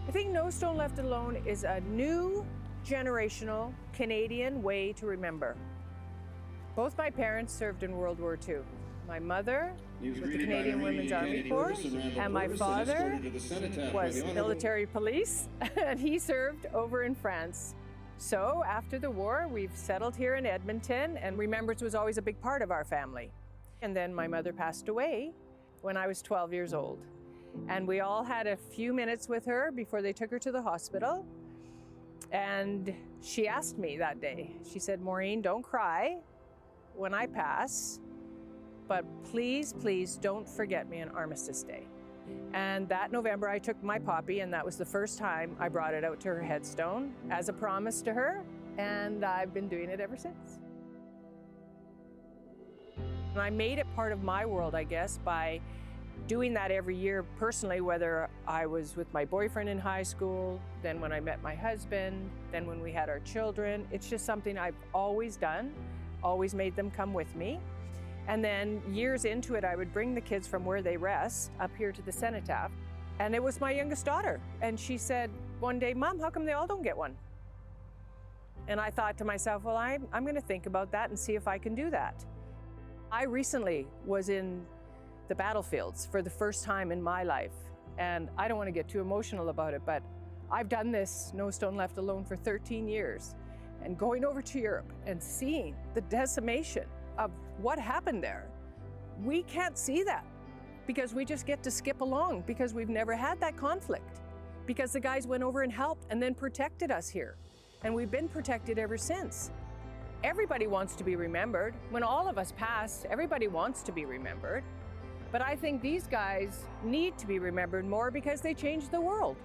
I think No Stone Left Alone is a new generational Canadian way to remember. Both my parents served in World War II. My mother was with the Canadian Women's Army Corps, and my father was military police, and he served over in France. So after the war, we've settled here in Edmonton, and Remembrance was always a big part of our family. And then my mother passed away when I was 12 years old. And we all had a few minutes with her before they took her to the hospital. And she asked me that day, she said, Maureen, don't cry when I pass, but please, please don't forget me on Armistice Day. And that November I took my poppy, and that was the first time I brought it out to her headstone as a promise to her, and I've been doing it ever since. And I made it part of my world, I guess, by doing that every year personally, whether I was with my boyfriend in high school, then when I met my husband, then when we had our children. It's just something I've always done, always made them come with me. And then years into it, I would bring the kids from where they rest up here to the cenotaph. And it was my youngest daughter. And she said one day, Mom, how come they all don't get one? And I thought to myself, well, I'm going to think about that and see if I can do that. I recently was in the battlefields for the first time in my life. And I don't want to get too emotional about it, but I've done this No Stone Left Alone for 13 years. And going over to Europe and seeing the decimation of what happened there, we can't see that because we just get to skip along because we've never had that conflict, because the guys went over and helped and then protected us here. And we've been protected ever since. Everybody wants to be remembered. When all of us pass, everybody wants to be remembered. But I think these guys need to be remembered more because they changed the world.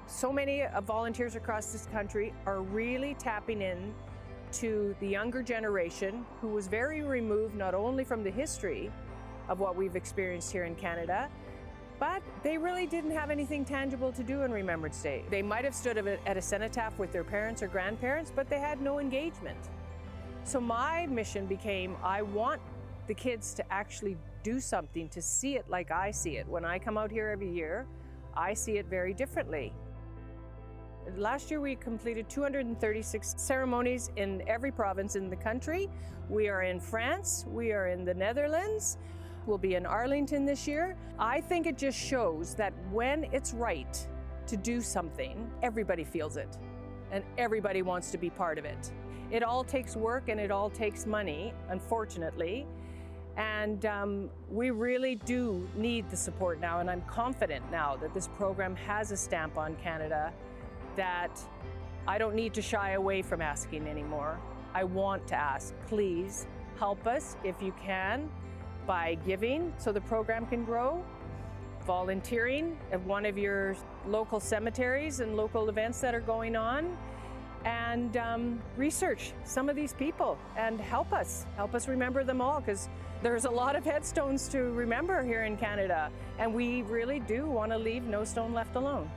So many volunteers across this country are really tapping in to the younger generation who was very removed not only from the history of what we've experienced here in Canada, but they really didn't have anything tangible to do on Remembrance Day. They might have stood at a cenotaph with their parents or grandparents, but they had no engagement. So my mission became, I want the kids to actually do something, to see it like I see it. When I come out here every year, I see it very differently. Last year we completed 236 ceremonies in every province in the country. We are in France, we are in the Netherlands, we'll be in Arlington this year. I think it just shows that when it's right to do something, everybody feels it and everybody wants to be part of it. It all takes work and it all takes money, unfortunately. And we really do need the support now, and I'm confident now that this program has a stamp on Canada that I don't need to shy away from asking anymore. I want to ask, please help us if you can by giving so the program can grow, volunteering at one of your local cemeteries and local events that are going on, and research some of these people and help us remember them all, because there's a lot of headstones to remember here in Canada, and we really do want to leave no stone left alone.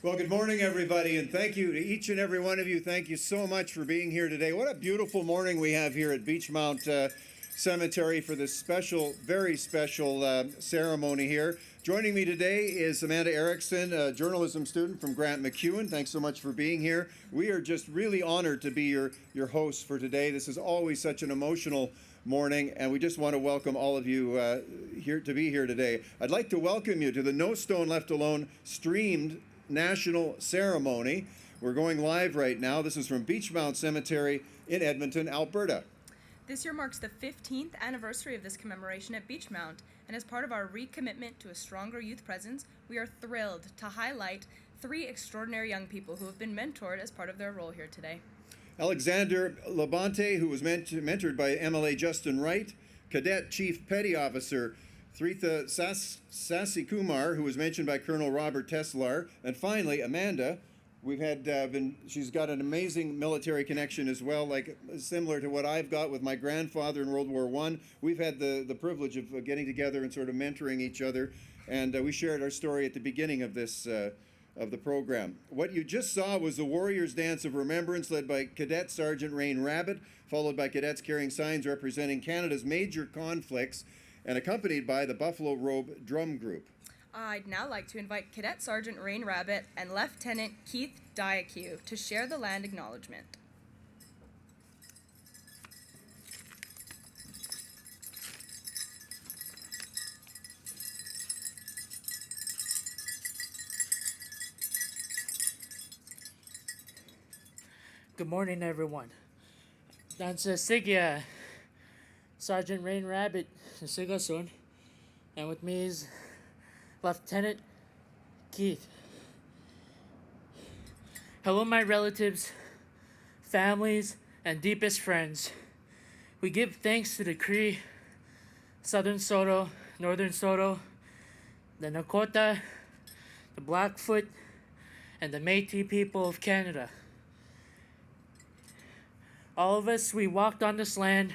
Well, good morning, everybody, and thank you to each and every one of you. Thank you so much for being here today. What a beautiful morning we have here at Beechmount Cemetery for this special, very special ceremony here. Joining me today is Amanda Erickson, a journalism student from Grant MacEwan. Thanks so much for being here. We are just really honored to be your hosts for today. This is always such an emotional morning, and we just want to welcome all of you here to be here today. I'd like to welcome you to the No Stone Left Alone streamed national ceremony. We're going live right now. This is from Beechmount Cemetery in Edmonton, Alberta. This year marks the 15th anniversary of this commemoration at Beechmount, and as part of our recommitment to a stronger youth presence, we are thrilled to highlight 3 extraordinary young people who have been mentored as part of their role here today. Alexander Labonte, who was mentored by MLA Justin Wright, Cadet Chief Petty Officer Thritha Sasikumar, who was mentioned by Colonel Robert Teslar, and finally Amanda. We've had she's got an amazing military connection as well, like similar to what I've got with my grandfather in World War I. We've had the privilege of getting together and sort of mentoring each other, and we shared our story at the beginning of this of the program. What you just saw was the Warriors' Dance of Remembrance, led by Cadet Sergeant Rain Rabbit, followed by cadets carrying signs representing Canada's major conflicts, and accompanied by the Buffalo Robe Drum Group. I'd now like to invite Cadet Sergeant Rain Rabbit and Lieutenant Keith Diacu to share the land acknowledgement. Good morning, everyone. Dansa Sigya, Sergeant Rain Rabbit, Sigasun, and with me is Lieutenant Keith. Hello, my relatives, families, and deepest friends. We give thanks to the Cree, Southern Saulteaux, Northern Saulteaux, the Nakota, the Blackfoot, and the Métis people of Canada. All of us, we walked on this land,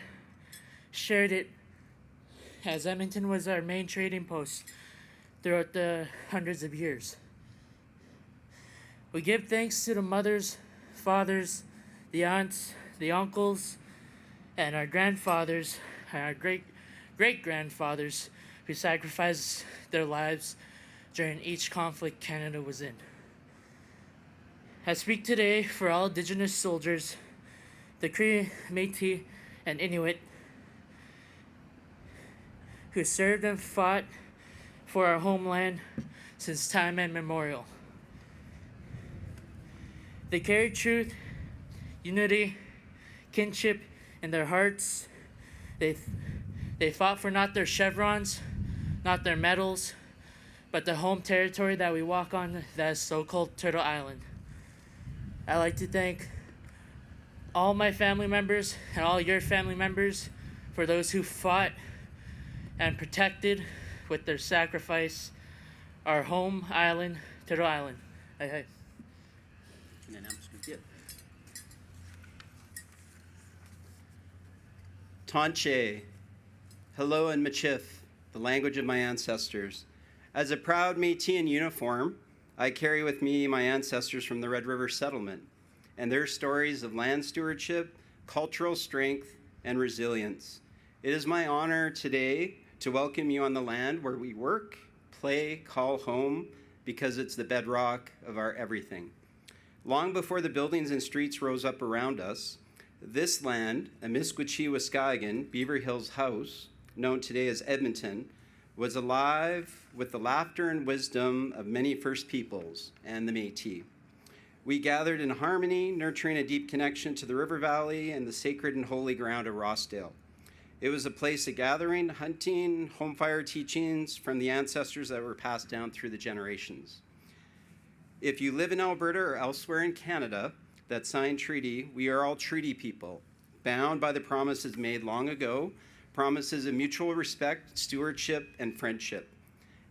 shared it, as Edmonton was our main trading post throughout the hundreds of years. We give thanks to the mothers, fathers, the aunts, the uncles, and our grandfathers, and our great-grandfathers who sacrificed their lives during each conflict Canada was in. I speak today for all Indigenous soldiers, the Cree, Métis, and Inuit, who served and fought for our homeland since time immemorial. They carried truth, unity, kinship in their hearts. They fought for not their chevrons, not their medals, but the home territory that we walk on, that is so-called Turtle Island. I'd like to thank all my family members and all your family members for those who fought and protected with their sacrifice our home island, Turtle Island. Hey. Yep. Tanche, hello in Michif, the language of my ancestors. As a proud Métis in uniform, I carry with me my ancestors from the Red River settlement and their stories of land stewardship, cultural strength, and resilience. It is my honor today to welcome you on the land where we work, play, call home, because it's the bedrock of our everything. Long before the buildings and streets rose up around us, this land, Amiskwaciwâskahikan, Beaver Hills House, known today as Edmonton, was alive with the laughter and wisdom of many First Peoples and the Métis. We gathered in harmony, nurturing a deep connection to the river valley and the sacred and holy ground of Rossdale. It was a place of gathering, hunting, home fire teachings from the ancestors that were passed down through the generations. If you live in Alberta or elsewhere in Canada that signed treaty, we are all treaty people, bound by the promises made long ago, promises of mutual respect, stewardship, and friendship.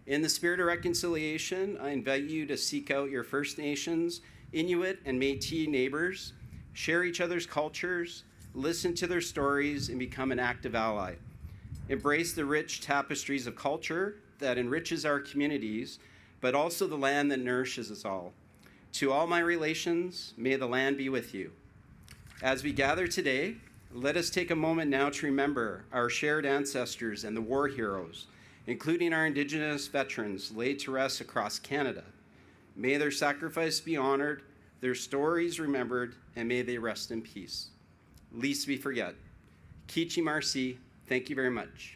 In the spirit of reconciliation, I invite you to seek out your First Nations, Inuit, and Métis neighbors, share each other's cultures, listen to their stories, and become an active ally. Embrace the rich tapestries of culture that enriches our communities, but also the land that nourishes us all. To all my relations, may the land be with you. As we gather today, let us take a moment now to remember our shared ancestors and the war heroes, including our Indigenous veterans laid to rest across Canada. May their sacrifice be honored, their stories remembered, and may they rest in peace. Least we forget. Kichi Marci, thank you very much.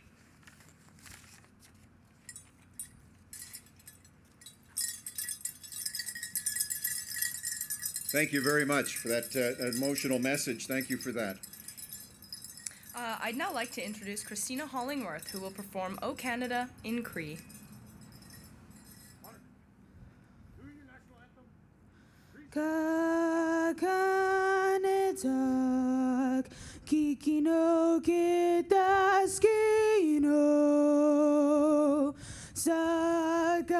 Thank you very much for that emotional message. Thank you for that. I'd now like to introduce Christina Hollingworth, who will perform O Canada in Cree. Kakanetak kikino kitaskino sakahitoin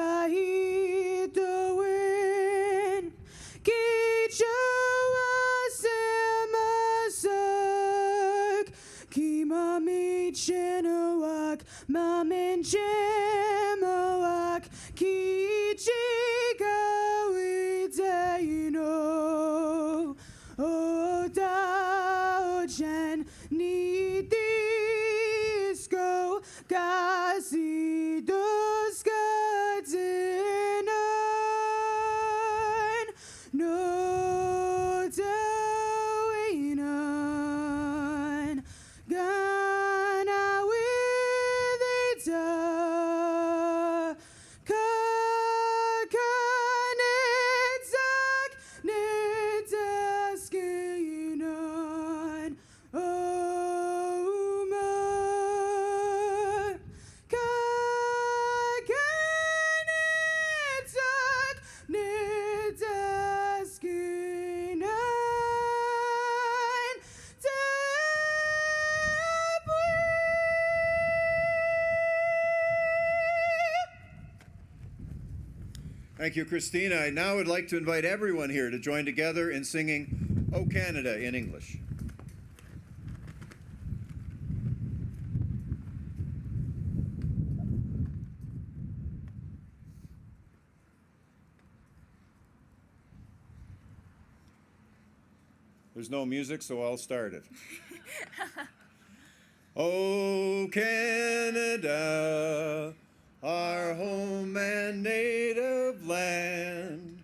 kichawasemasak kimamichenowak mamenchemowak kichikawiteino otaochen nidisco casidos katinon no tawinon gana with ita kakanetsak netaskinon oma kakanetsak netaskinon Thank you, Christina. I now would like to invite everyone here to join together in singing O Canada in English. There's no music, so I'll start it. O Canada, our home and native land,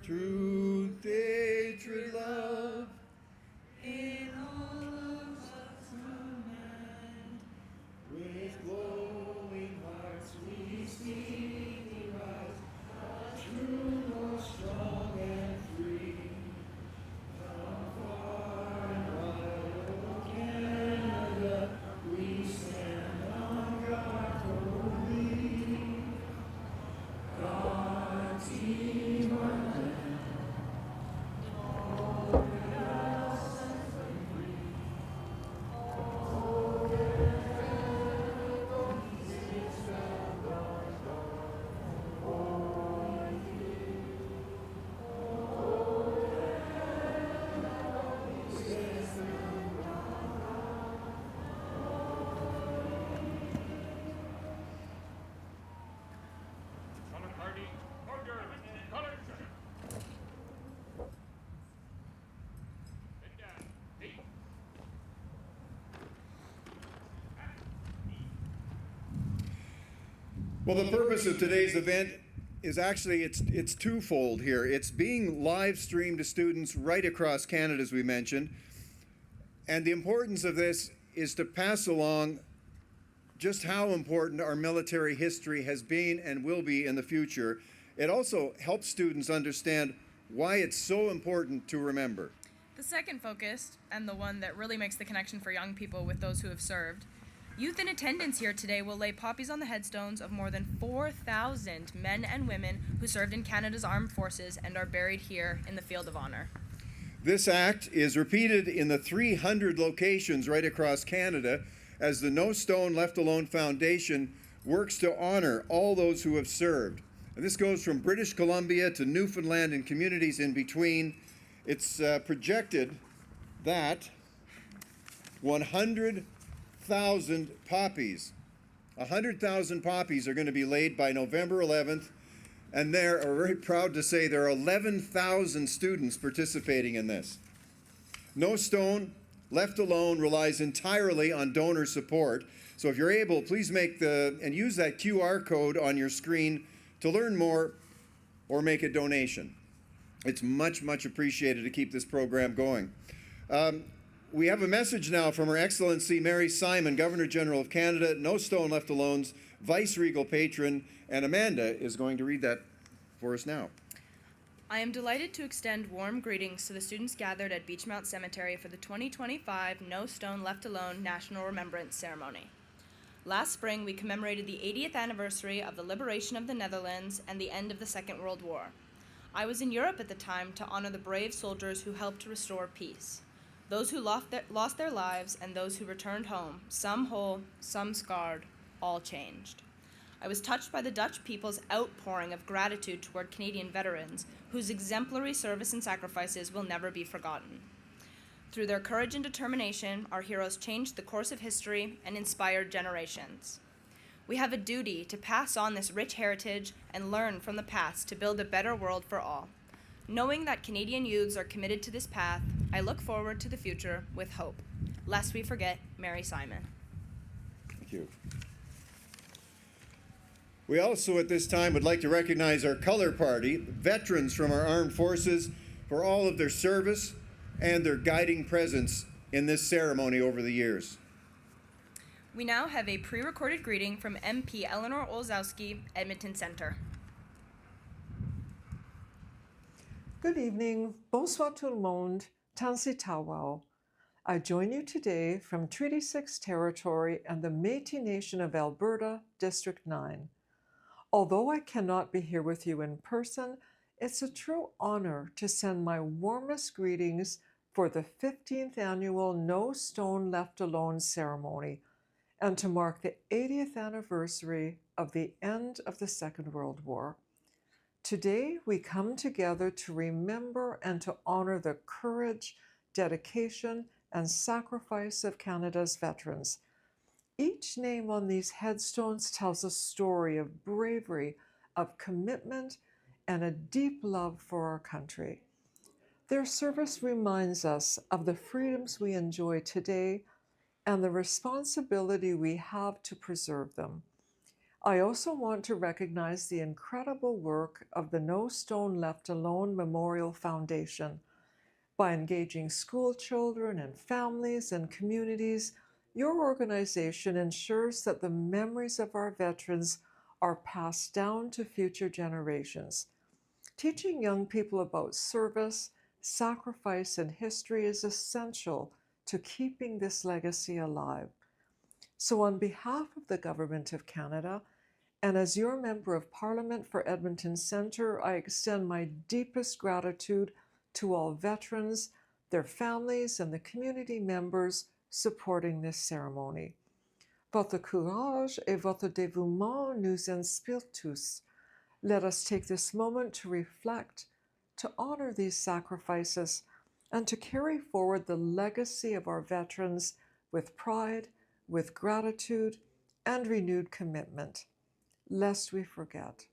truth, hatred, love, in all of us command. With glowing hearts we speak the right, true, more strong and free. From far and wide, O Canada, we stand on guard for thee. God's team on land, all else and free. Oh, well, the purpose of today's event is actually it's twofold here. It's being live streamed to students right across Canada, as we mentioned. And the importance of this is to pass along just how important our military history has been and will be in the future. It also helps students understand why it's so important to remember. The second focus, and the one that really makes the connection for young people with those who have served, youth in attendance here today will lay poppies on the headstones of more than 4,000 men and women who served in Canada's armed forces and are buried here in the Field of Honor. This act is repeated in the 300 locations right across Canada as the No Stone Left Alone Foundation works to honor all those who have served. And this goes from British Columbia to Newfoundland and communities in between. It's projected that 100,000 poppies are going to be laid by November 11th And we're very proud to say there are 11,000 students participating in this. No Stone Left Alone relies entirely on donor support. So if you're able, please and use that QR code on your screen to learn more or make a donation. It's much, much appreciated to keep this program going. We have a message now from Her Excellency Mary Simon, Governor-General of Canada, No Stone Left Alone's Vice-Regal Patron, and Amanda is going to read that for us now. I am delighted to extend warm greetings to the students gathered at Beechmount Cemetery for the 2025 No Stone Left Alone National Remembrance Ceremony. Last spring, we commemorated the 80th anniversary of the liberation of the Netherlands and the end of the Second World War. I was in Europe at the time to honor the brave soldiers who helped to restore peace. Those who lost their lives and those who returned home, some whole, some scarred, all changed. I was touched by the Dutch people's outpouring of gratitude toward Canadian veterans, whose exemplary service and sacrifices will never be forgotten. Through their courage and determination, our heroes changed the course of history and inspired generations. We have a duty to pass on this rich heritage and learn from the past to build a better world for all. Knowing that Canadian youths are committed to this path, I look forward to the future with hope. Lest we forget Mary Simon. Thank you. We also at this time would like to recognize our color party, veterans from our armed forces, for all of their service and their guiding presence in this ceremony over the years. We now have a pre-recorded greeting from MP Eleanor Olzowski, Edmonton Centre. Good evening, bonsoir tout le monde, Tansi Tawao. I join you today from Treaty 6 territory and the Métis Nation of Alberta, District 9. Although I cannot be here with you in person, it's a true honor to send my warmest greetings for the 15th annual No Stone Left Alone ceremony and to mark the 80th anniversary of the end of the Second World War. Today, we come together to remember and to honor the courage, dedication, and sacrifice of Canada's veterans. Each name on these headstones tells a story of bravery, of commitment, and a deep love for our country. Their service reminds us of the freedoms we enjoy today and the responsibility we have to preserve them. I also want to recognize the incredible work of the No Stone Left Alone Memorial Foundation. By engaging school children and families and communities, your organization ensures that the memories of our veterans are passed down to future generations. Teaching young people about service, sacrifice, and history is essential to keeping this legacy alive. So on behalf of the Government of Canada, and as your Member of Parliament for Edmonton Centre, I extend my deepest gratitude to all veterans, their families, and the community members supporting this ceremony. Votre courage et votre dévouement nous inspirent tous. Let us take this moment to reflect, to honor these sacrifices, and to carry forward the legacy of our veterans with pride, with gratitude, and renewed commitment, lest we forget.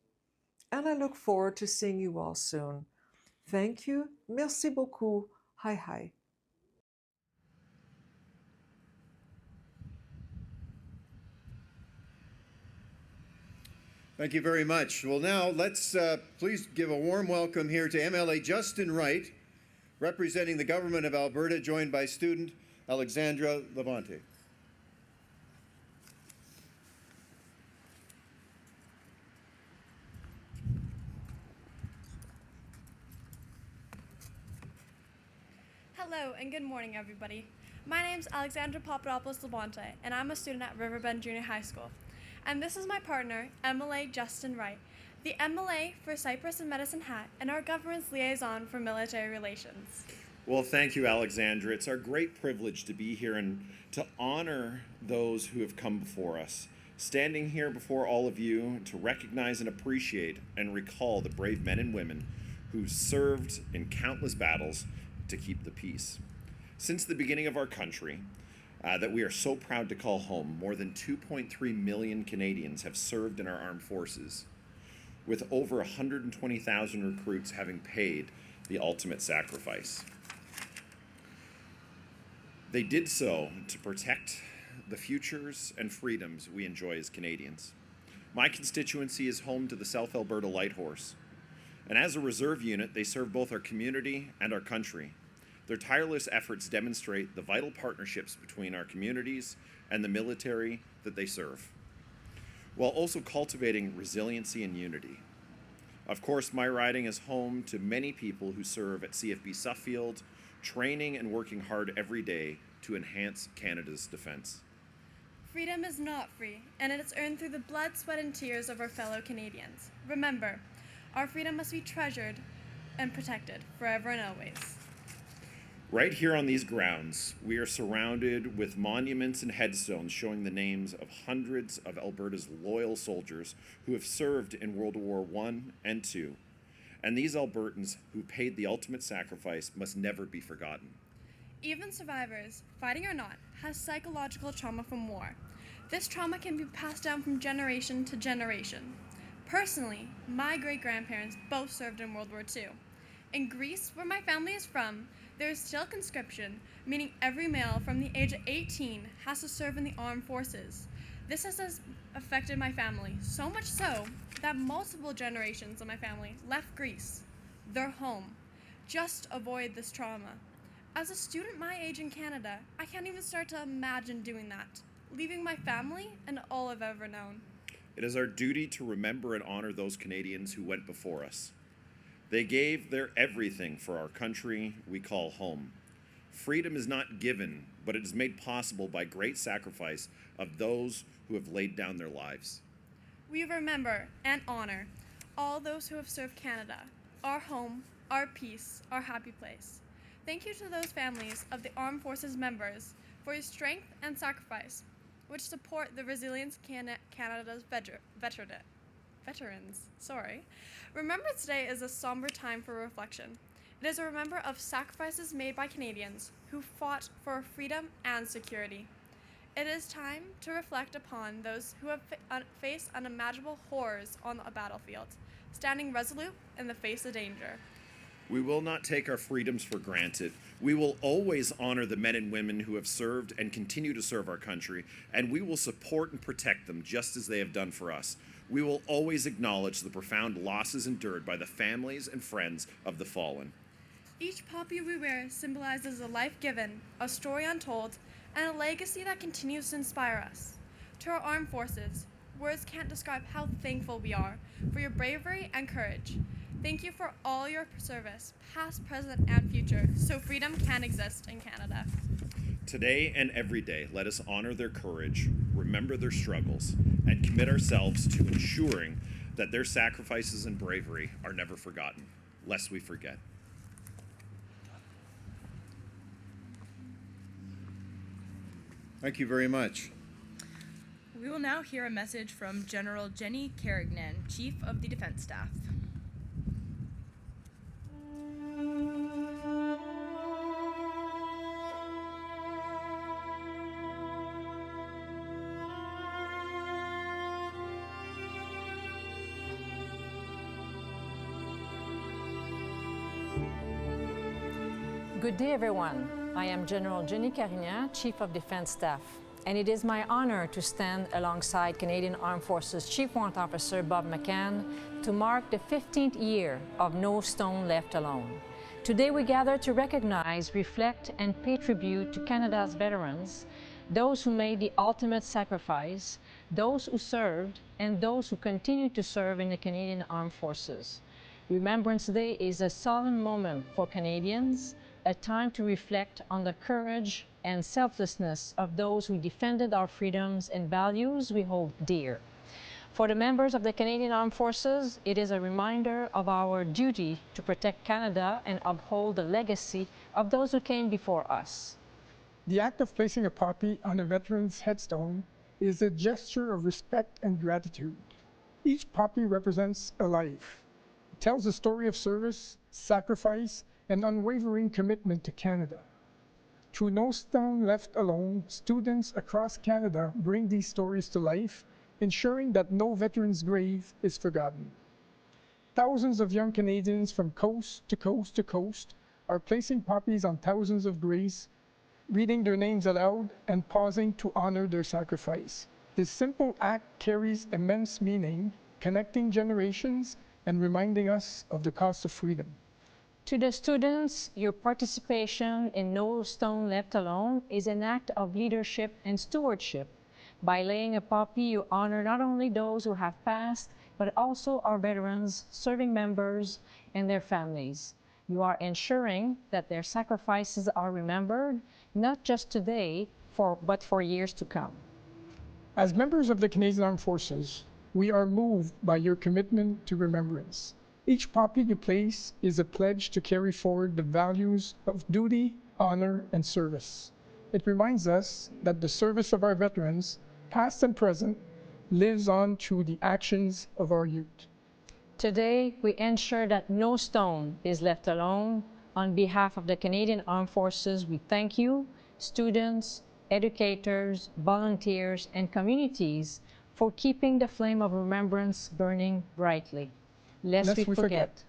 And I look forward to seeing you all soon. Thank you. Merci beaucoup. Hi, hi. Thank you very much. Well, now let's please give a warm welcome here to MLA Justin Wright, representing the Government of Alberta, joined by student Alexandra Levante. Hello and good morning, everybody. My name's Alexandra Papadopoulos Labonte, and I'm a student at Riverbend Junior High School. And this is my partner, MLA Justin Wright, the MLA for Cypress and Medicine Hat, and our government's liaison for military relations. Well, thank you, Alexandra. It's our great privilege to be here and to honor those who have come before us. Standing here before all of you to recognize and appreciate and recall the brave men and women who served in countless battles to keep the peace. Since the beginning of our country, that we are so proud to call home, more than 2.3 million Canadians have served in our armed forces. with over 120,000 recruits having paid the ultimate sacrifice. They did so to protect the futures and freedoms we enjoy as Canadians. My constituency is home to the South Alberta Light Horse, and as a reserve unit, they serve both our community and our country. Their tireless efforts demonstrate the vital partnerships between our communities and the military that they serve, while also cultivating resiliency and unity. Of course, my riding is home to many people who serve at CFB Suffield, training and working hard every day to enhance Canada's defense. Freedom is not free, and it is earned through the blood, sweat, and tears of our fellow Canadians. Remember, our freedom must be treasured and protected forever and always. Right here on these grounds, we are surrounded with monuments and headstones showing the names of hundreds of Alberta's loyal soldiers who have served in World War I and II. And these Albertans who paid the ultimate sacrifice must never be forgotten. Even survivors, fighting or not, has psychological trauma from war. This trauma can be passed down from generation to generation. Personally, my great-grandparents both served in World War II. In Greece, where my family is from, there is still conscription, meaning every male from the age of 18 has to serve in the armed forces. This has affected my family, so much so that multiple generations of my family left Greece, their home, just to avoid this trauma. As a student my age in Canada, I can't even start to imagine doing that, leaving my family and all I've ever known. It is our duty to remember and honor those Canadians who went before us. They gave their everything for our country we call home. Freedom is not given, but it is made possible by great sacrifice of those who have laid down their lives. We remember and honor all those who have served Canada, our home, our peace, our happy place. Thank you to those families of the Armed Forces members for your strength and sacrifice, which support the resilience Canada's veterans. Remembrance Day is a somber time for reflection. It is a remember of sacrifices made by Canadians who fought for freedom and security. It is time to reflect upon those who have faced unimaginable horrors on a battlefield, standing resolute in the face of danger. We will not take our freedoms for granted. We will always honor the men and women who have served and continue to serve our country, and we will support and protect them just as they have done for us. We will always acknowledge the profound losses endured by the families and friends of the fallen. Each poppy we wear symbolizes a life given, a story untold, and a legacy that continues to inspire us. To our armed forces, words can't describe how thankful we are for your bravery and courage. Thank you for all your service, past, present, and future, so freedom can exist in Canada. Today and every day, let us honor their courage, remember their struggles, and commit ourselves to ensuring that their sacrifices and bravery are never forgotten, lest we forget. Thank you very much. We will now hear a message from General Jenny Carignan, Chief of the Defence Staff. Good day, everyone. I am General Jenny Carignan, Chief of Defence Staff, and it is my honor to stand alongside Canadian Armed Forces Chief Warrant Officer Bob McCann to mark the 15th year of No Stone Left Alone. Today we gather to recognize, reflect, and pay tribute to Canada's veterans, those who made the ultimate sacrifice, those who served, and those who continue to serve in the Canadian Armed Forces. Remembrance Day is a solemn moment for Canadians, a time to reflect on the courage and selflessness of those who defended our freedoms and values we hold dear. For the members of the Canadian Armed Forces, it is a reminder of our duty to protect Canada and uphold the legacy of those who came before us. The act of placing a poppy on a veteran's headstone is a gesture of respect and gratitude. Each poppy represents a life. It tells a story of service, sacrifice, and unwavering commitment to Canada. Through No Stone Left Alone, students across Canada bring these stories to life, ensuring that no veteran's grave is forgotten. Thousands of young Canadians from coast to coast to coast are placing poppies on thousands of graves, reading their names aloud and pausing to honor their sacrifice. This simple act carries immense meaning, connecting generations and reminding us of the cost of freedom. To the students, your participation in No Stone Left Alone is an act of leadership and stewardship. By laying a poppy, you honor not only those who have passed, but also our veterans, serving members, and their families. You are ensuring that their sacrifices are remembered, not just today, but for years to come. As members of the Canadian Armed Forces, we are moved by your commitment to remembrance. Each poppy you place is a pledge to carry forward the values of duty, honor, and service. It reminds us that the service of our veterans, past and present, lives on through the actions of our youth. Today, we ensure that no stone is left alone. On behalf of the Canadian Armed Forces, we thank you, students, educators, volunteers, and communities for keeping the flame of remembrance burning brightly. Lest we forget.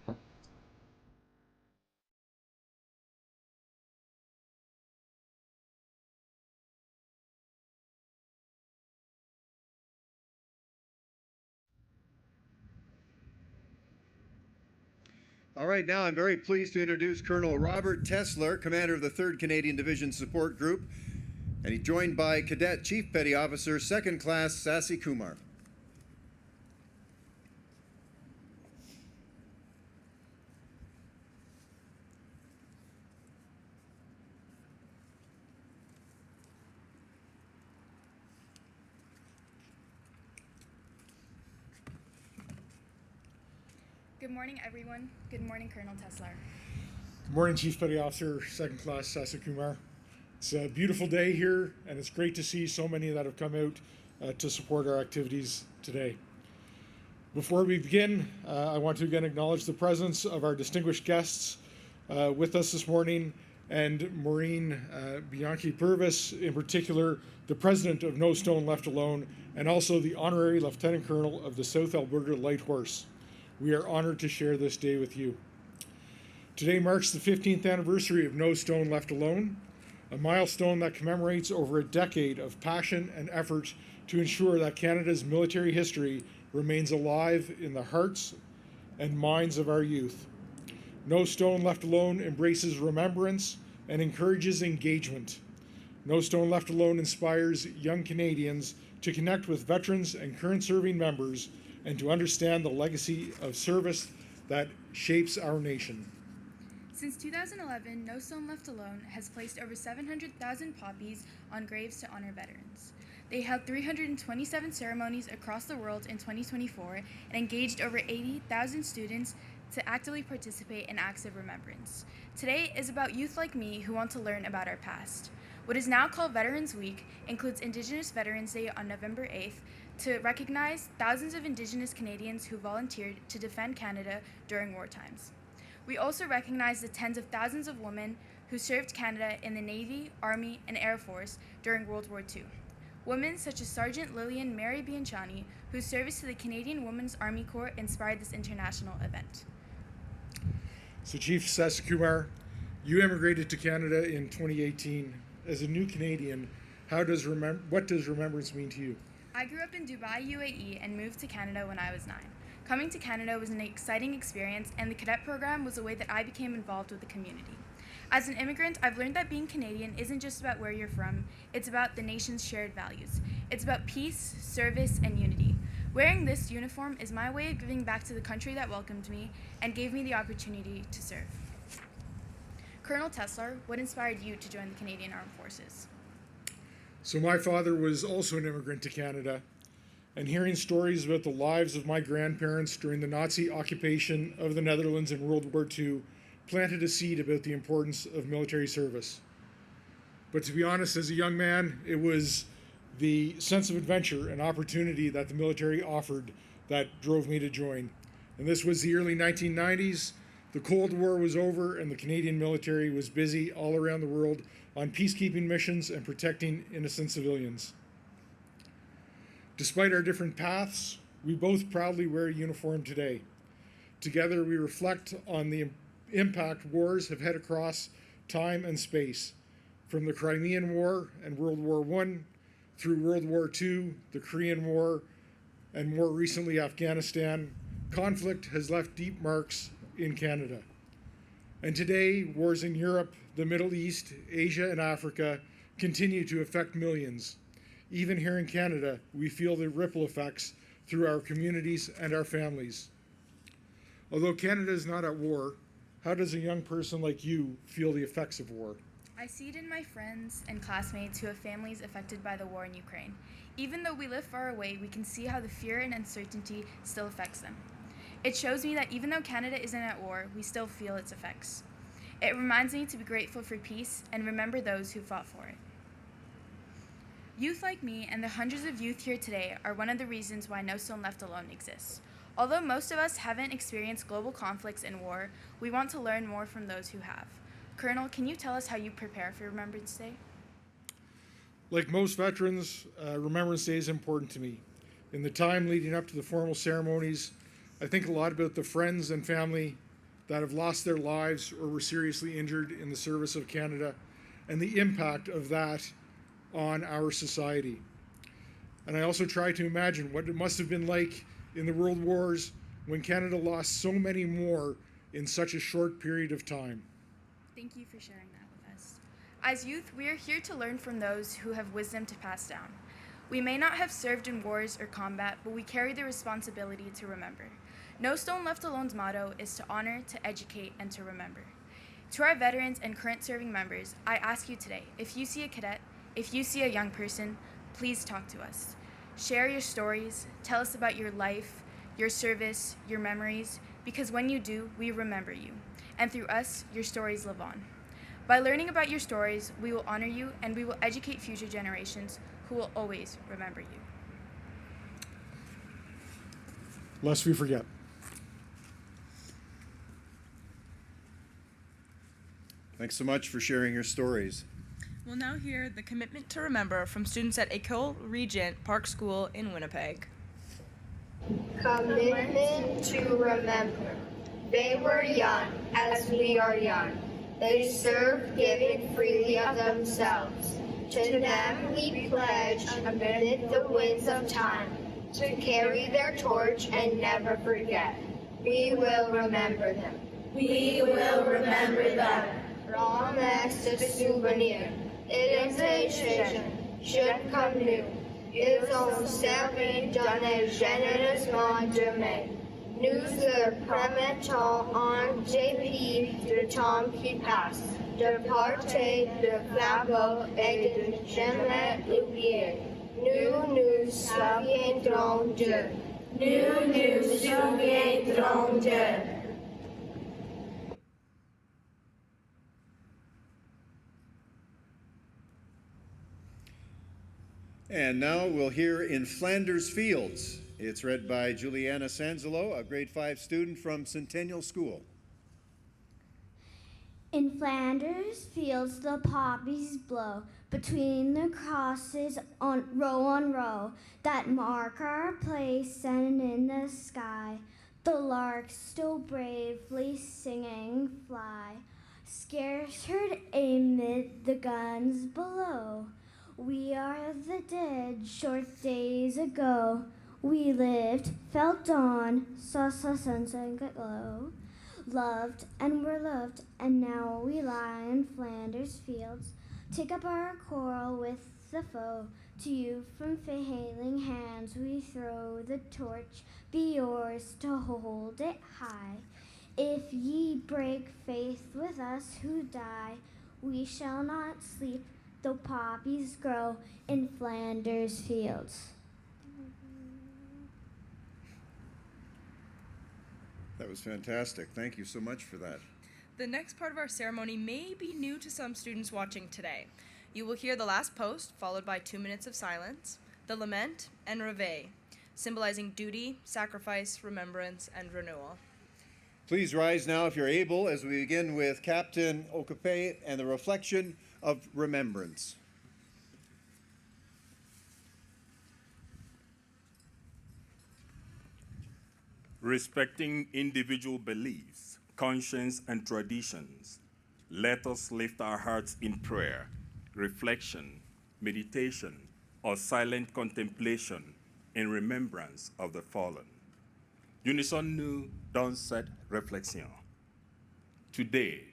All right, now I'm very pleased to introduce Colonel Robert Tesler, commander of the 3rd Canadian Division Support Group, and he's joined by Cadet Chief Petty Officer 2nd Class Sasi Kumar. Good morning, everyone. Good morning, Colonel Tesler. Good morning, Chief Petty Officer, 2nd Class Sasi Kumar. It's a beautiful day here, and it's great to see so many that have come out to support our activities today. Before we begin, I want to again acknowledge the presence of our distinguished guests with us this morning, and Maureen Bianchi-Purvis, in particular, the president of No Stone Left Alone, and also the honorary lieutenant colonel of the South Alberta Light Horse. We are honored to share this day with you. Today marks the 15th anniversary of No Stone Left Alone, a milestone that commemorates over a decade of passion and effort to ensure that Canada's military history remains alive in the hearts and minds of our youth. No Stone Left Alone embraces remembrance and encourages engagement. No Stone Left Alone inspires young Canadians to connect with veterans and current serving members and to understand the legacy of service that shapes our nation. Since 2011, No Stone Left Alone has placed over 700,000 poppies on graves to honor veterans. They held 327 ceremonies across the world in 2024 and engaged over 80,000 students to actively participate in acts of remembrance. Today is about youth like me who want to learn about our past. What is now called Veterans Week includes Indigenous Veterans Day on November 8th, to recognize thousands of Indigenous Canadians who volunteered to defend Canada during war times. We also recognize the tens of thousands of women who served Canada in the Navy, Army, and Air Force during World War II. Women such as Sergeant Lillian Mary Bianchani, whose service to the Canadian Women's Army Corps inspired this international event. So Chief Sasi Kumar, you immigrated to Canada in 2018. As a new Canadian, what does remembrance mean to you? I grew up in Dubai, UAE, and moved to Canada when I was 9. Coming to Canada was an exciting experience, and the cadet program was a way that I became involved with the community. As an immigrant, I've learned that being Canadian isn't just about where you're from, it's about the nation's shared values. It's about peace, service, and unity. Wearing this uniform is my way of giving back to the country that welcomed me and gave me the opportunity to serve. Colonel Tesler, what inspired you to join the Canadian Armed Forces? So my father was also an immigrant to Canada, and hearing stories about the lives of my grandparents during the Nazi occupation of the Netherlands in World War II planted a seed about the importance of military service. But to be honest, as a young man, it was the sense of adventure and opportunity that the military offered that drove me to join. And this was the early 1990s. The Cold War was over, and the Canadian military was busy all around the world on peacekeeping missions and protecting innocent civilians. Despite our different paths, we both proudly wear a uniform today. Together, we reflect on the impact wars have had across time and space, from the Crimean War and World War I through World War II, the Korean War, and more recently Afghanistan. Conflict has left deep marks in Canada. And today, wars in Europe, the Middle East, Asia, and Africa continue to affect millions. Even here in Canada, we feel the ripple effects through our communities and our families. Although Canada is not at war, how does a young person like you feel the effects of war? I see it in my friends and classmates who have families affected by the war in Ukraine. Even though we live far away, we can see how the fear and uncertainty still affects them. It shows me that even though Canada isn't at war, we still feel its effects. It reminds me to be grateful for peace and remember those who fought for it. Youth like me and the hundreds of youth here today are one of the reasons why No Stone Left Alone exists. Although most of us haven't experienced global conflicts and war, we want to learn more from those who have. Colonel, can you tell us how you prepare for Remembrance Day? Like most veterans, Remembrance Day is important to me. In the time leading up to the formal ceremonies, I think a lot about the friends and family that have lost their lives or were seriously injured in the service of Canada and the impact of that on our society. And I also try to imagine what it must have been like in the World Wars when Canada lost so many more in such a short period of time. Thank you for sharing that with us. As youth, we are here to learn from those who have wisdom to pass down. We may not have served in wars or combat, but we carry the responsibility to remember. No Stone Left Alone's motto is to honor, to educate, and to remember. To our veterans and current serving members, I ask you today, if you see a cadet, if you see a young person, please talk to us. Share your stories, tell us about your life, your service, your memories, because when you do, we remember you. And through us, your stories live on. By learning about your stories, we will honor you and we will educate future generations who will always remember you. Lest we forget. Thanks so much for sharing your stories. We'll now hear the commitment to remember from students at École Regent Park School in Winnipeg. Commitment to remember. They were young, as we are young. They served, giving freely of themselves. To them we pledge, amid the winds of time, to carry their torch and never forget. We will remember them. We will remember them. Long next to souvenir. It is a vision, should come new. Ils ont servi dans un génération demain. Nous le promettons en dépit du temps qui passe, de porter le flambeau et de jamais oublier. Nous nous souviendrons d'eux. Nous nous souviendrons d'eux. And now we'll hear In Flanders Fields. It's read by Juliana Sanzelo, a grade 5 student from Centennial School. In Flanders fields the poppies blow, between the crosses on row that mark our place, and in the sky the larks still bravely singing fly, scarce heard amid the guns below. We are the dead short days ago. We lived, felt dawn, saw sunset glow, loved and were loved, and now we lie in Flanders fields. Take up our quarrel with the foe. To you from failing hands we throw the torch. Be yours to hold it high. If ye break faith with us who die, we shall not sleep, though poppies grow in Flanders fields. That was fantastic. Thank you so much for that. The next part of our ceremony may be new to some students watching today. You will hear the last post, followed by 2 minutes of silence, the lament, and reveille, symbolizing duty, sacrifice, remembrance, and renewal. Please rise now if you're able as we begin with Captain Okape and the reflection of remembrance. Respecting individual beliefs, conscience, and traditions, let us lift our hearts in prayer, reflection, meditation, or silent contemplation in remembrance of the fallen. Unissons-nous dans cette réflexion. Today,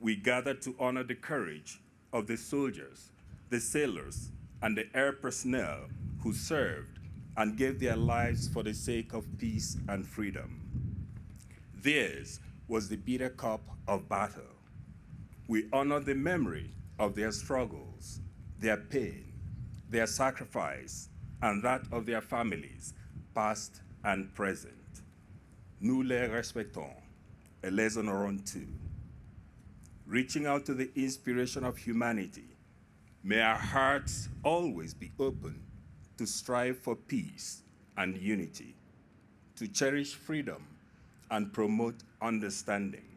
we gather to honor the courage of the soldiers, the sailors, and the air personnel who served and gave their lives for the sake of peace and freedom. Theirs was the bitter cup of battle. We honor the memory of their struggles, their pain, their sacrifice, and that of their families, past and present. Nous les respectons et les honorons tous. Reaching out to the inspiration of humanity, may our hearts always be open to strive for peace and unity, to cherish freedom and promote understanding.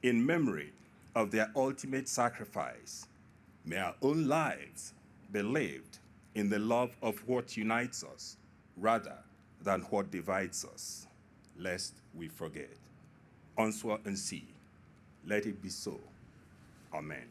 In memory of their ultimate sacrifice, may our own lives be lived in the love of what unites us rather than what divides us, lest we forget. En soit ainsi. Let it be so. Amen.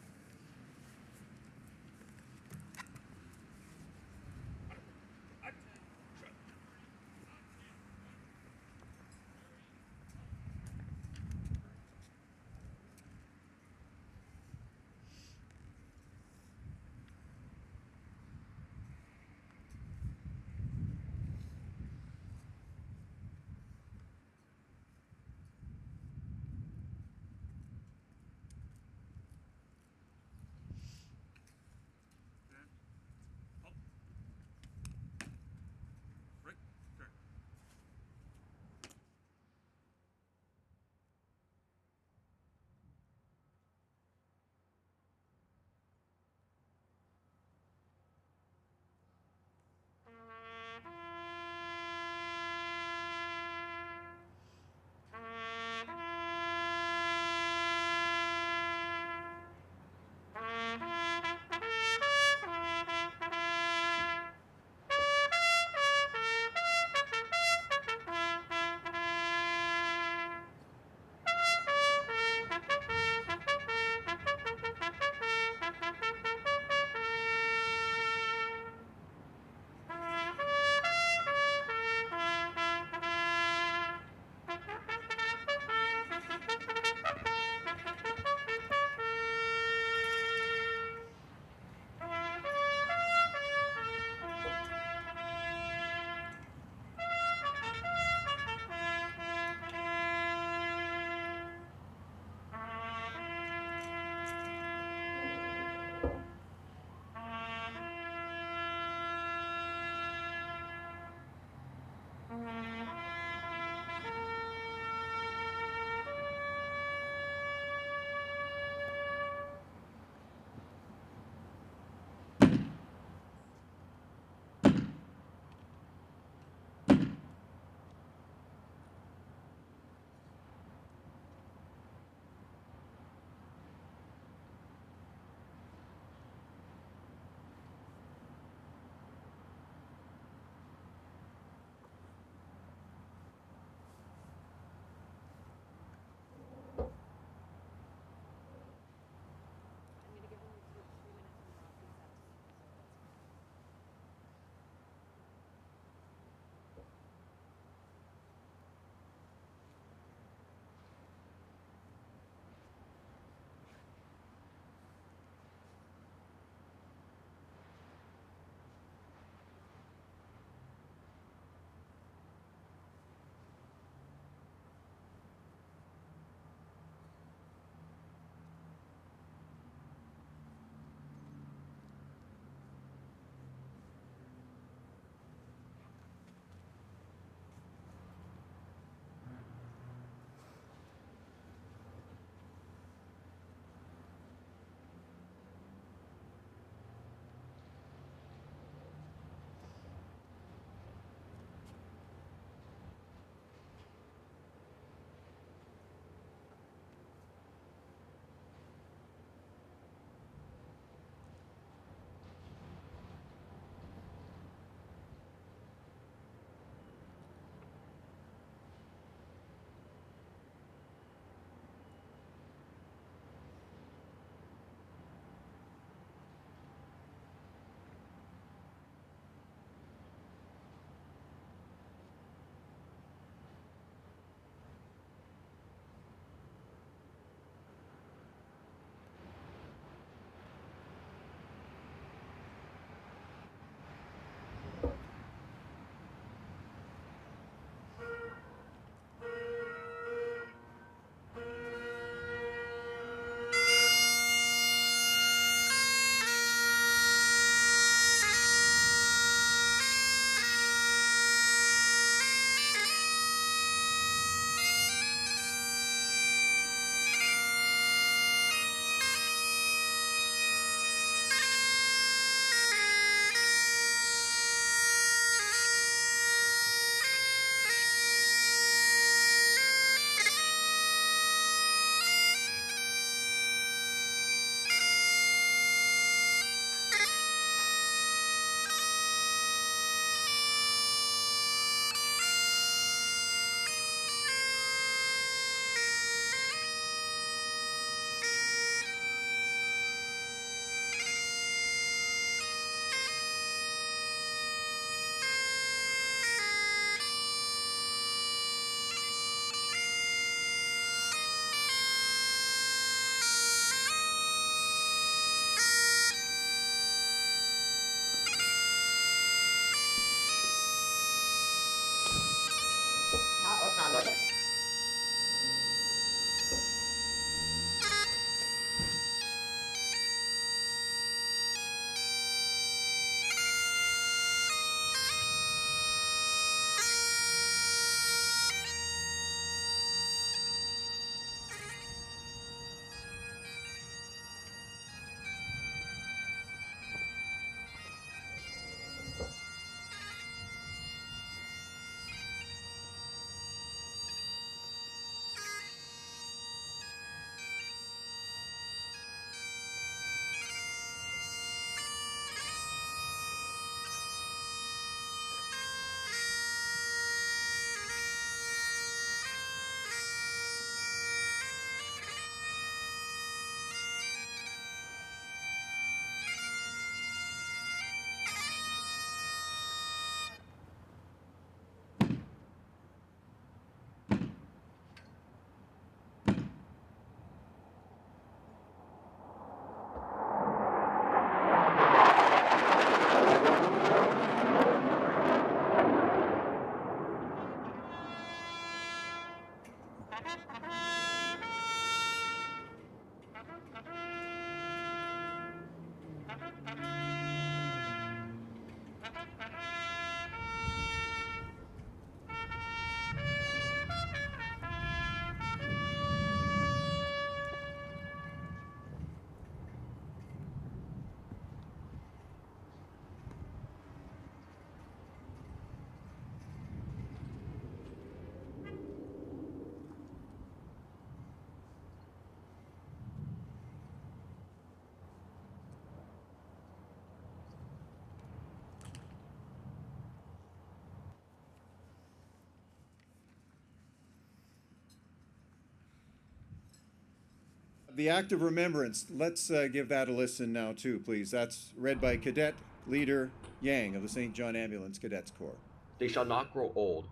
the Act of Remembrance. Let's give that a listen now too, please. That's read by Cadet Leader Yang of the St. John Ambulance Cadets Corps. They shall not grow old,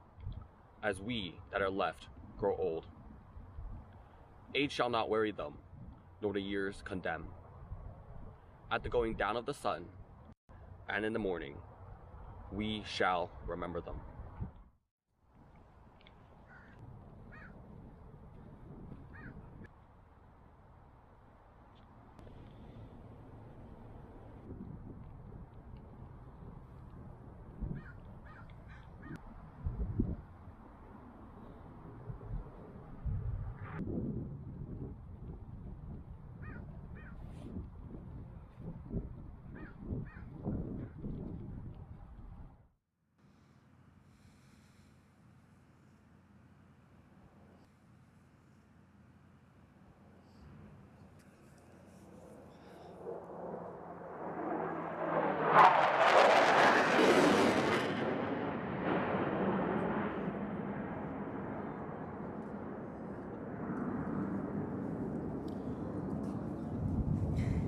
as we that are left grow old. Age shall not weary them, nor the years condemn. At the going down of the sun, and in the morning, we shall remember them.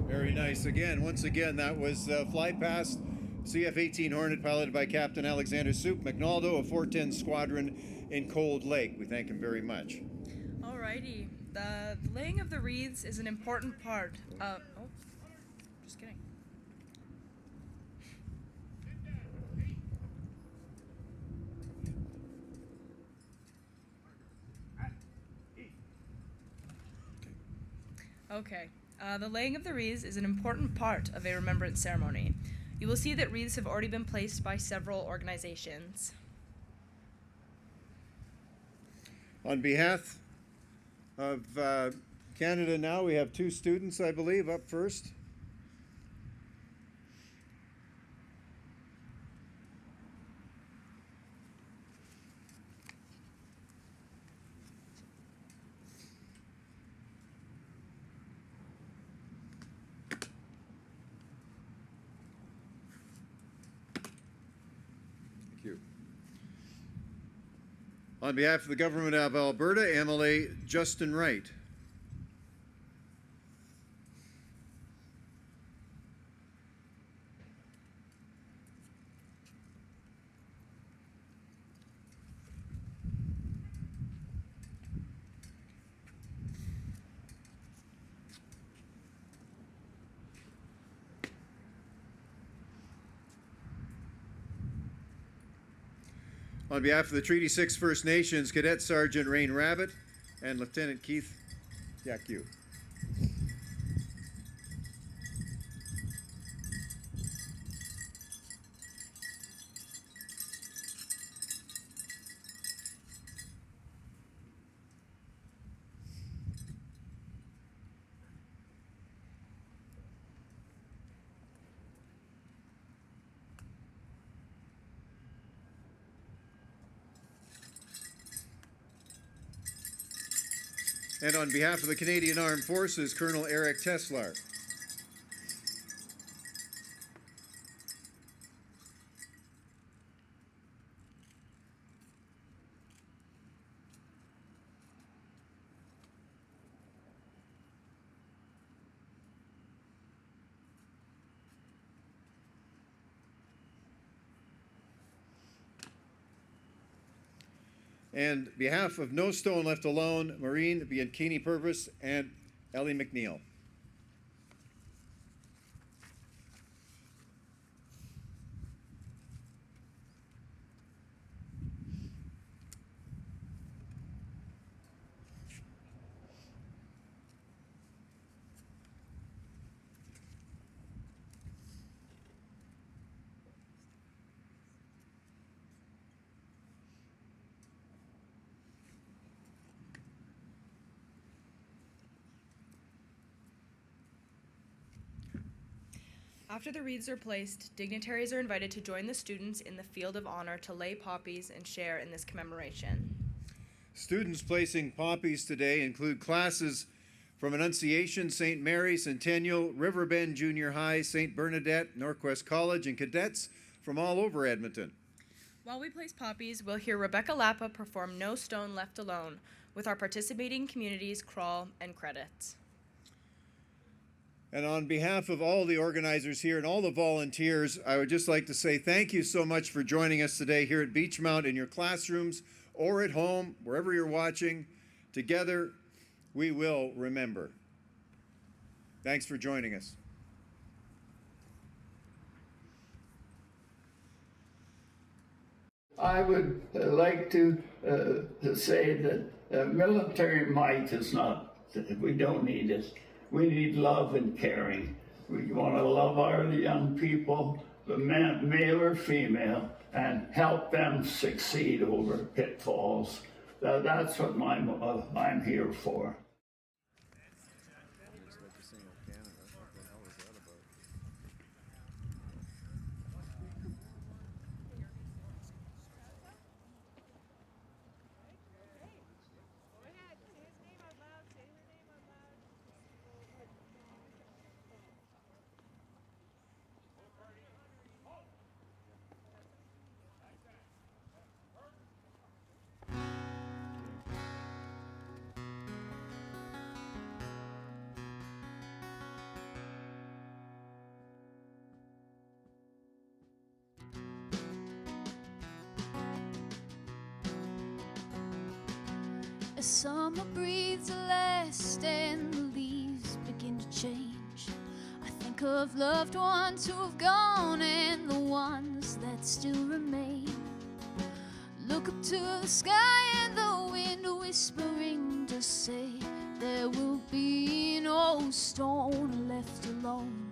Very nice. Once again, that was Fly Past CF-18 Hornet piloted by Captain Alexander Soup McNaldo of 410 Squadron in Cold Lake. We thank him very much. Alrighty. The laying of the wreaths is an important part of... Oh, just kidding. Okay. The laying of the wreaths is an important part of a remembrance ceremony. You will see that wreaths have already been placed by several organizations. On behalf of Canada Now, we have two students, I believe, up first. On behalf of the Government of Alberta, MLA Justin Wright. On behalf of the Treaty 6 First Nations, Cadet Sergeant Rain Rabbit and Lieutenant Keith Yaku. And on behalf of the Canadian Armed Forces, Colonel Eric Teslar. And behalf of No Stone Left Alone, Maureen Bianchini Purvis and Ellie McNeil. After the wreaths are placed, dignitaries are invited to join the students in the field of honor to lay poppies and share in this commemoration. Students placing poppies today include classes from Annunciation, St. Mary, Centennial, Riverbend Junior High, St. Bernadette, Norquest College, and cadets from all over Edmonton. While we place poppies, we'll hear Rebecca Lappa perform No Stone Left Alone with our participating communities, Crawl, and Credits. And on behalf of all the organizers here and all the volunteers, I would just like to say thank you so much for joining us today here at Beechmount in your classrooms or at home, wherever you're watching. Together, we will remember. Thanks for joining us. I would like to say that military might is not, we don't need it. We need love and caring. We want to love our young people, the man, male or female, and help them succeed over pitfalls. That's what I'm here for. As summer breathes last and the leaves begin to change, I think of loved ones who have gone and the ones that still remain. Look up to the sky and the wind whispering to say there will be no stone left alone.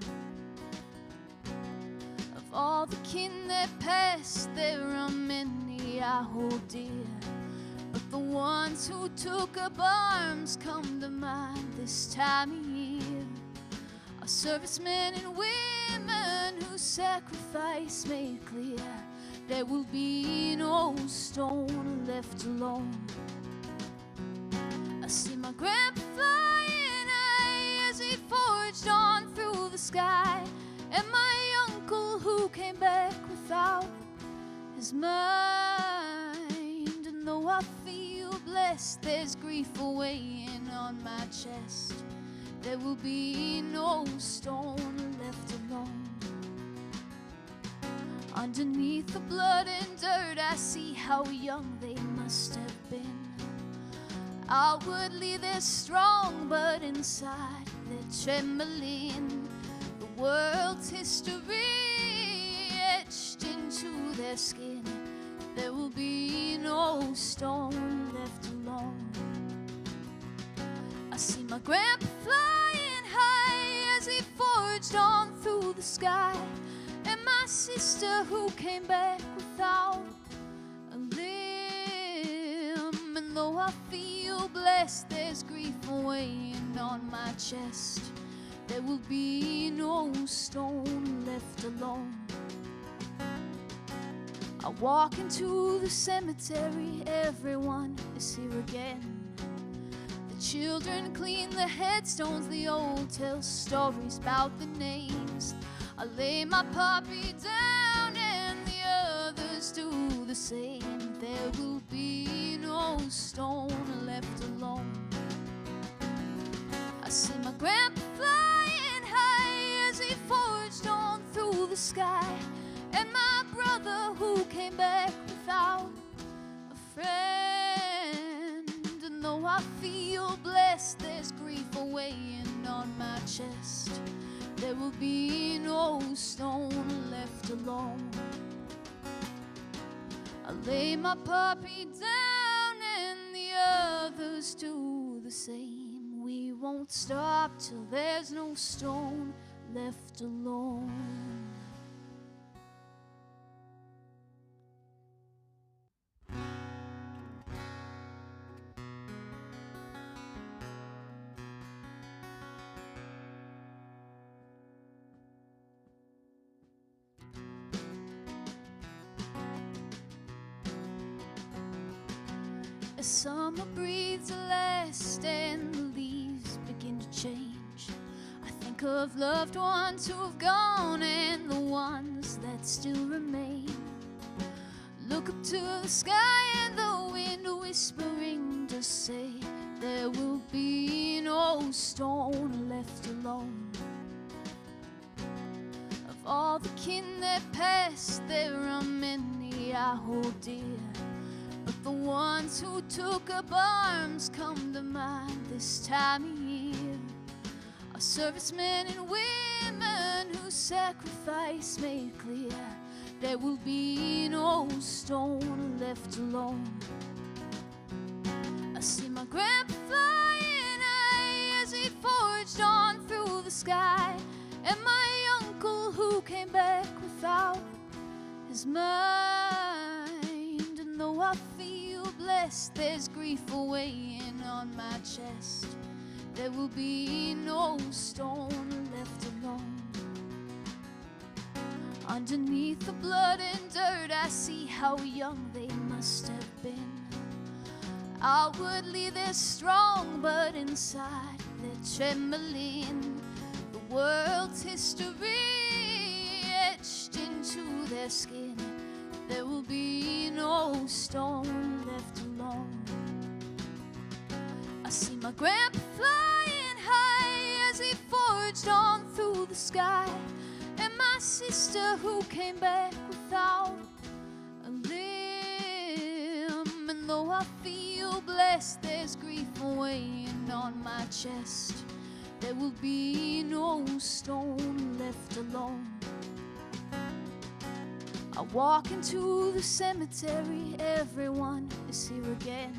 Of all the kin that passed, there are many I hold dear, but the ones who took up arms come to mind this time of year. Our servicemen and women whose sacrifice made clear there will be no stone left alone. I see my grandpa flying high as he forged on through the sky, and my uncle who came back without his mind. And though I feel blessed, there's grief weighing on my chest. There will be no stone left alone. Underneath the blood and dirt, I see how young they must have been. Outwardly they're strong, but inside they're trembling. The world's history etched into their skin. There will be no stone left alone. I see my grandpa flying high as he forged on through the sky, and my sister who came back without a limb. And though I feel blessed, there's grief weighing on my chest. There will be no stone left alone. I walk into the cemetery, everyone is here again. The children clean the headstones, the old tell stories about the names. I lay my puppy down and the others do the same. There will be no stone left alone. I see my grandpa flying high as he forged on through the sky, and my brother who came back without a friend. And though I feel blessed, there's grief weighing on my chest. There will be no stone left alone. I lay my puppy down and the others do the same. We won't stop till there's no stone left alone. As summer breathes last and the leaves begin to change, I think of loved ones who have gone and the ones that still remain. Look up to the sky and the wind whispering to say there will be no stone left alone. all the kin that passed, there are many I hold dear. But the ones who took up arms come to mind this time of year. Our servicemen and women whose sacrifice made clear there will be no stone left alone. I see my grandpa flying high as he forged on through the sky, and my uncle who came back without his mind. And though I feel blessed, there's grief weighing on my chest. There will be no stone left alone. Underneath the blood and dirt, I see how young they must have been. Outwardly they're strong, but inside they're trembling. The world's history etched into their skin. There will be no stone left alone. I see my grandpa flying high as he forged on through the sky, and my sister who came back without a limb. And though I feel blessed, there's grief weighing on my chest. There will be no stone left alone. I walk into the cemetery, everyone is here again.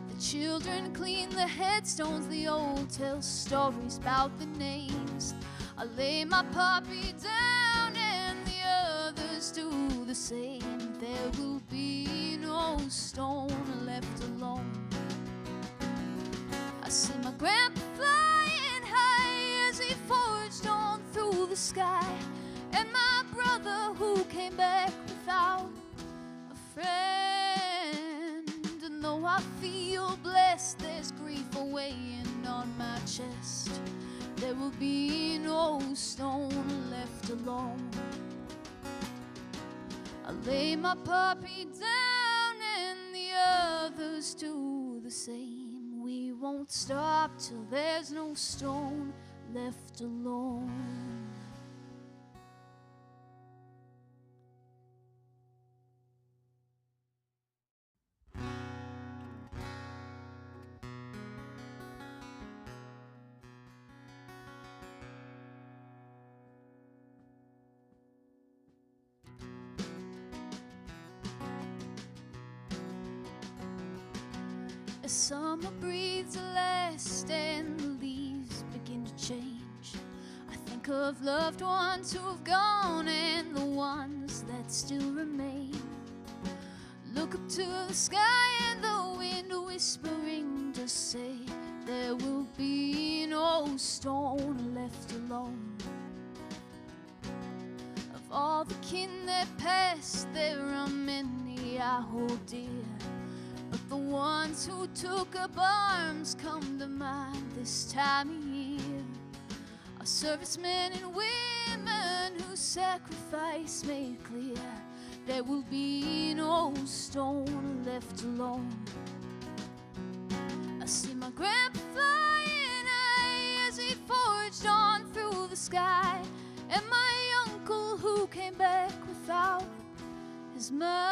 The children clean the headstones, the old tell stories about the names. I lay my poppy down and the others do the same. There will be no stone left alone. I see my grandpa flying high as he forged on through the sky, and my brother who came back without a friend. And though I feel blessed, there's grief weighing on my chest. There will be no stone left alone. I lay my puppy down and the others do the same. We won't stop till there's no stone left alone. As summer breathes the last and the leaves begin to change, I think of loved ones who have gone and the ones that still remain. Look up to the sky and the wind whispering to say there will be no stone left alone. Of all the kin that passed, there are many I hold dear. But the ones who took up arms come to mind this time of year. Our servicemen and women whose sacrifice made clear there will be no stone left alone. I see my grandpa flying high as he forged on through the sky, and my uncle who came back without his mind.